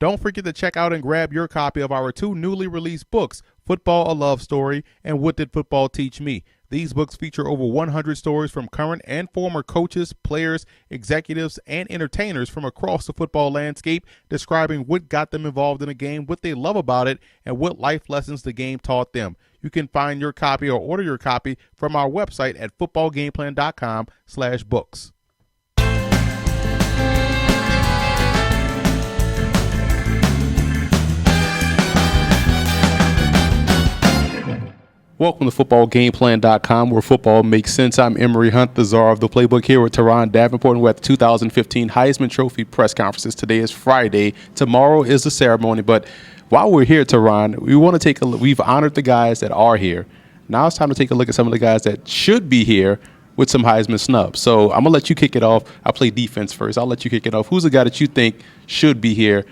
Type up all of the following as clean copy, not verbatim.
Don't forget to check out and grab your copy of our 2 newly released books, Football: A Love Story and What Did Football Teach Me? These books feature over 100 stories from current and former coaches, players, executives, and entertainers from across the football landscape, describing what got them involved in the game, what they love about it, and what life lessons the game taught them. You can find your copy or order your copy from our website at footballgameplan.com/books. Welcome to footballgameplan.com, where football makes sense. I'm Emory Hunt, the czar of the playbook, here with Teron Davenport, and we're at the 2015 Heisman Trophy press conferences. Today is Friday. Tomorrow is the ceremony. But while we're here, Teron, we want to take a look. We've honored the guys that are here. Now it's time to take a look at some of the guys that should be here with some Heisman snubs. So I'm going to let you kick it off. I'll play defense first. I'll let you kick it off. Who's the guy that you think should be here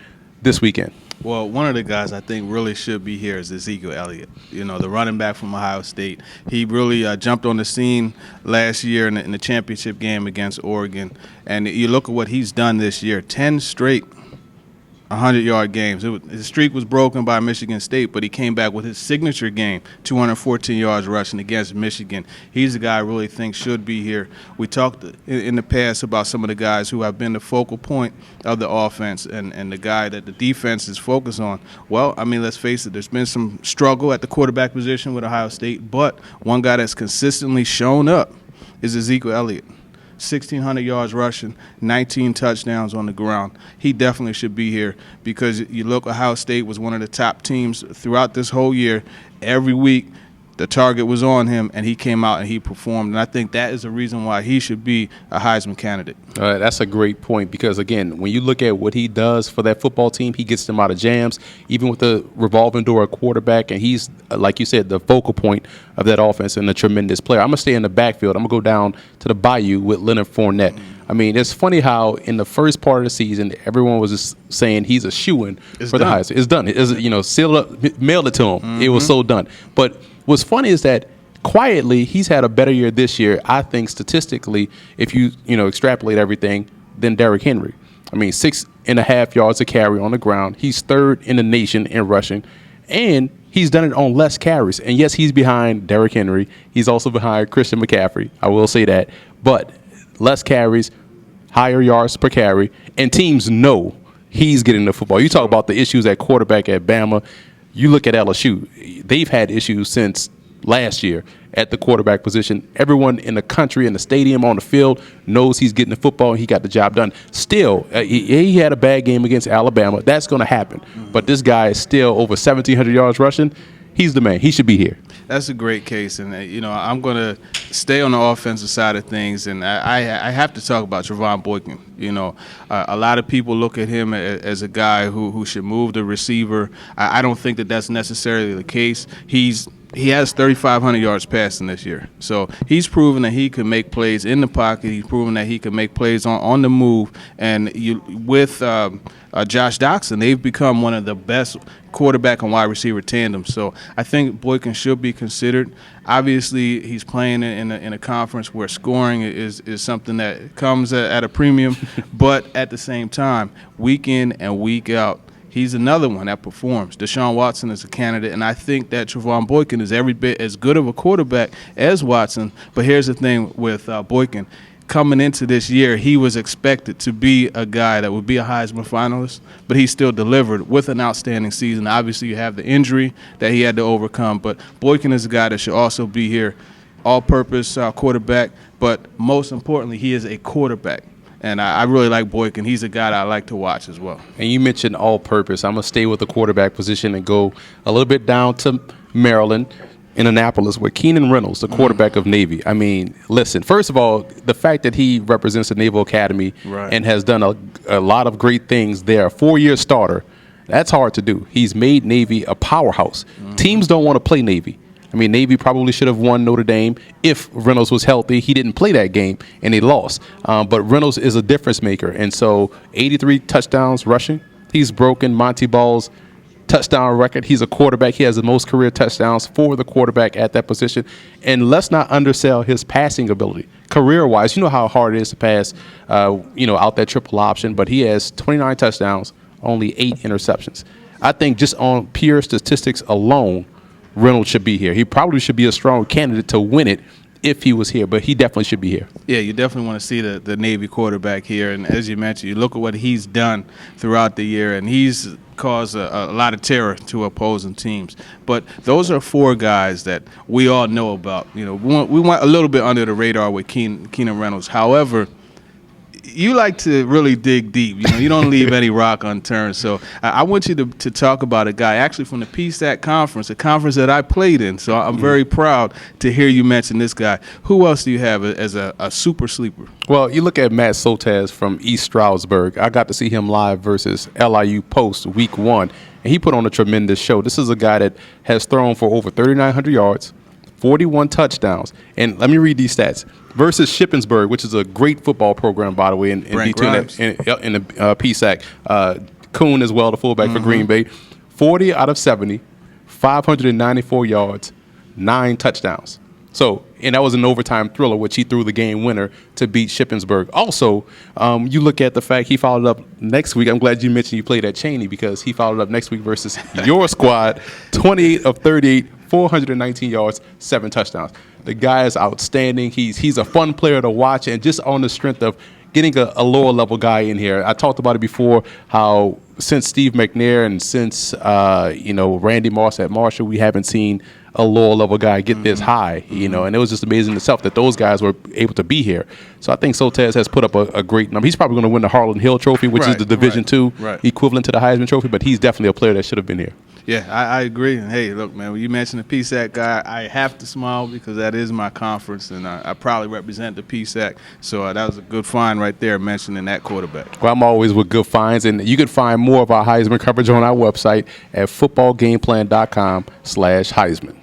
this weekend? Well, one of the guys I think really should be here is Ezekiel Elliott. You know, the running back from Ohio State. He really jumped on the scene last year in the championship game against Oregon. And you look at what he's done this year, 10 straight 100-yard games. His streak was broken by Michigan State, but he came back with his signature game, 214 yards rushing against Michigan. He's a guy I really think should be here. We talked in the past about some of the guys who have been the focal point of the offense and the guy that the defense is focused on. Well, I mean, let's face it, there's been some struggle at the quarterback position with Ohio State, but one guy that's consistently shown up is Ezekiel Elliott. 1,600 yards rushing, 19 touchdowns on the ground. He definitely should be here because you look, Ohio State was one of the top teams throughout this whole year. Every week, the target was on him, and he came out and he performed. And I think that is the reason why he should be a Heisman candidate. That's a great point because, again, when you look at what he does for that football team, he gets them out of jams, even with the revolving door at quarterback, and he's, like you said, the focal point of that offense and a tremendous player. I'm going to stay in the backfield. I'm going to go down to the Bayou with Leonard Fournette. I mean, it's funny how in the first part of the season, everyone was just saying he's a shoo-in for the Heisman. It's done. It's, sealed up, mailed it to him. Mm-hmm. It was so done. But what's funny is that quietly he's had a better year this year, I think, statistically, if you extrapolate everything, than Derrick Henry. I mean, 6.5 yards a carry on the ground. He's third in the nation in rushing, and he's done it on less carries. And yes, he's behind Derrick Henry. He's also behind Christian McCaffrey. I will say that. But less carries, higher yards per carry, and teams know he's getting the football. You talk about the issues at quarterback at Bama. You look at LSU. They've had issues since last year at the quarterback position. Everyone in the country, in the stadium, on the field knows he's getting the football. He got the job done. Still, he had a bad game against Alabama. That's going to happen. Mm-hmm. But this guy is still over 1,700 yards rushing. He's the man. He should be here. That's a great case, and I'm going to stay on the offensive side of things, and I have to talk about Vow Boyton. A lot of people look at him as a guy who should move the receiver. I don't think that that's necessarily the case. He has 3,500 yards passing this year. So he's proven that he can make plays in the pocket. He's proven that he can make plays on the move. And with Josh Doxson, they've become one of the best quarterback and wide receiver tandems. So I think Boykin should be considered. Obviously, he's playing in a conference where scoring is something that comes at a premium. But at the same time, week in and week out, he's another one that performs. Deshaun Watson is a candidate, and I think that Trevon Boykin is every bit as good of a quarterback as Watson. But here's the thing with Boykin. Coming into this year, he was expected to be a guy that would be a Heisman finalist, but he still delivered with an outstanding season. Obviously, you have the injury that he had to overcome, but Boykin is a guy that should also be here, all-purpose quarterback, but most importantly, he is a quarterback. And I really like Boykin. He's a guy that I like to watch as well. And you mentioned all-purpose. I'm going to stay with the quarterback position and go a little bit down to Maryland, in Annapolis, with Keenan Reynolds, the quarterback of Navy. I mean, listen, first of all, the fact that he represents the Naval Academy and has done a lot of great things there, a 4-year starter, that's hard to do. He's made Navy a powerhouse. Teams don't want to play Navy. I mean, Navy probably should have won Notre Dame if Reynolds was healthy. He didn't play that game, and they lost. But Reynolds is a difference maker. And so 83 touchdowns rushing. He's broken Monty Ball's touchdown record. He's a quarterback. He has the most career touchdowns for the quarterback at that position. And let's not undersell his passing ability. Career-wise, you know how hard it is to pass, out that triple option. But he has 29 touchdowns, only 8 interceptions. I think just on pure statistics alone, Reynolds should be here. He probably should be a strong candidate to win it if he was here, but he definitely should be here. Yeah, you definitely want to see the Navy quarterback here. And as you mentioned, you look at what he's done throughout the year, and he's caused a lot of terror to opposing teams. But those are 4 guys that we all know about. You know, we went a little bit under the radar with Keenan Reynolds. However, you like to really dig deep. You know, you don't leave any rock unturned. So I want you to talk about a guy actually from the PSAC conference, a conference that I played in. So I'm very proud to hear you mention this guy. Who else do you have as a super sleeper? Well, you look at Matt Soltesz from East Stroudsburg. I got to see him live versus LIU Post week 1, and he put on a tremendous show. This is a guy that has thrown for over 3,900 yards, 41 touchdowns. And let me read these stats. Versus Shippensburg, which is a great football program, by the way, in the PSAC. Kuhn as well, the fullback for Green Bay. 40 out of 70, 594 yards, 9 touchdowns. So, and that was an overtime thriller, which he threw the game winner to beat Shippensburg. Also, you look at the fact he followed up next week. I'm glad you mentioned you played at Cheney, because he followed up next week versus your squad, 28 of 38, 419 yards, 7 touchdowns. The guy is outstanding. He's a fun player to watch, and just on the strength of getting a lower level guy in here. I talked about it before, how since Steve McNair and since Randy Moss at Marshall, we haven't seen a lower level guy get this high, and it was just amazing in itself that those guys were able to be here. So I think Soltesz has put up a great number. He's probably going to win the Harlan Hill Trophy, which is the Division II equivalent to the Heisman Trophy, but he's definitely a player that should have been here. Yeah, I agree. And hey, look, man, when you mentioned the PSAC guy, I have to smile because that is my conference, and I probably represent the PSAC. So that was a good find right there, mentioning that quarterback. Well, I'm always with good finds, and you can find more of our Heisman coverage on our website at footballgameplan.com/Heisman.